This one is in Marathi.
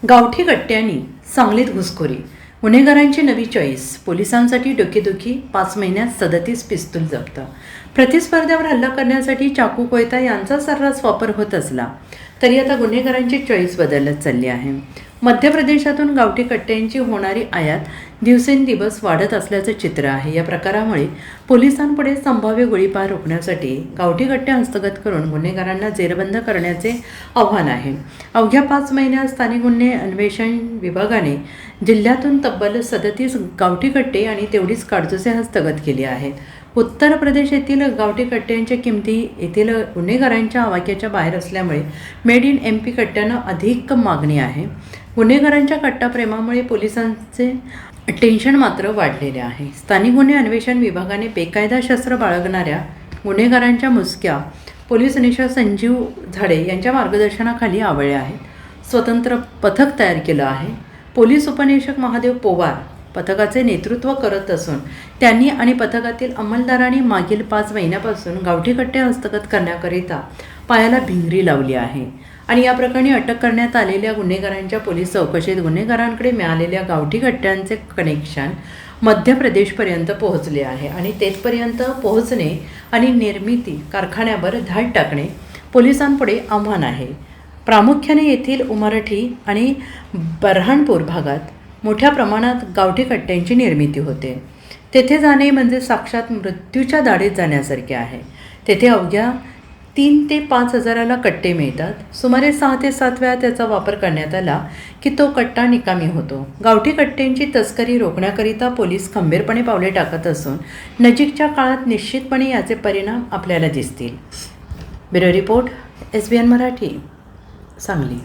गावठी कट्ट्यांनी सांगलीत घुसखोरी, गुन्हेगारांची नवी चॉईस, पोलिसांसाठी डोकेदुखी, 5 महिन्यात 37 पिस्तूल जप्त. प्रतिस्पर्ध्यावर हल्ला करण्यासाठी चाकू कोयता यांचा सर्रास वापर होत असला तरी आता गुन्हेगारांची चॉईस बदलत चालली आहे. मध्य प्रदेशातून गावठी कट्ट्यांची होणारी आयात दिवसेंदिवस वाढत असल्याचं चित्र आहे. या प्रकारामुळे पोलिसांपुढे संभाव्य गोळीबार रोखण्यासाठी गावठी कट्टे हस्तगत करून गुन्हेगारांना जेरबंद करण्याचे आव्हान आहे. अवघ्या 5 महिन्यात स्थानिक गुन्हे अन्वेषण विभागाने जिल्ह्यातून तब्बल 37 गावठी कट्टे आणि तेवढीच काडतुसे हस्तगत केली आहेत. उत्तर प्रदेश येथील गावठी कट्ट्यांच्या किमती येथील गुन्हेगारांच्या आवाक्याच्या बाहेर असल्यामुळे मेड इन MP कट्ट्यांना अधिक मागणी आहे. गुन्हेगारांच्या कट्टा प्रेमामुळे पोलिसांचे टेन्शन मात्र वाढलेले आहे. स्थानिक गुन्हे अन्वेषण विभागाने बेकायदा शस्त्र बाळगणाऱ्या गुन्हेगारांच्या मुसक्या पोलीस निरीक्षक संजीव झाडे यांच्या मार्गदर्शनाखाली आवळल्या आहेत. स्वतंत्र पथक तयार केलं आहे. पोलीस उपनिरीक्षक महादेव पोवार पथकाचे नेतृत्व करत असून त्यांनी आणि पथकातील अंमलदारांनी मागील 5 महिन्यापासून गावठी कट्टे हस्तगत करण्याकरिता पायाला भिंगरी लावली आहे. आणि या प्रकरणी अटक करण्यात आलेल्या गुन्हेगारांच्या पोलीस चौकशीत गुन्हेगारांकडे मिळालेल्या गावठी कट्ट्यांचे कनेक्शन मध्य प्रदेशपर्यंत पोहोचले आहे आणि तेथपर्यंत पोहोचणे आणि निर्मिती कारखान्यावर धाड टाकणे पोलिसांपुढे आव्हान आहे. प्रामुख्याने येथील उमरठी आणि बऱ्हाणपूर भागात मोठ्या प्रमाणात गावठी कट्ट्यांची निर्मिती होते. तेथे जाणे म्हणजे साक्षात मृत्यूच्या दाढेत जाण्यासारखे आहे. तेथे अवघ्या 3 ते 5 हजाराला कट्टे मिळतात. सुमारे 6 ते 7 वेळा त्याचा वापर करण्यात आला की तो कट्टा निकामी होतो. गावठी कट्ट्यांची तस्करी रोखण्याकरिता पोलीस खंबीरपणे पावले टाकत असून नजीकच्या काळात निश्चितपणे याचे परिणाम आपल्याला दिसतील. Bureau report SBN Marathi, Sangli.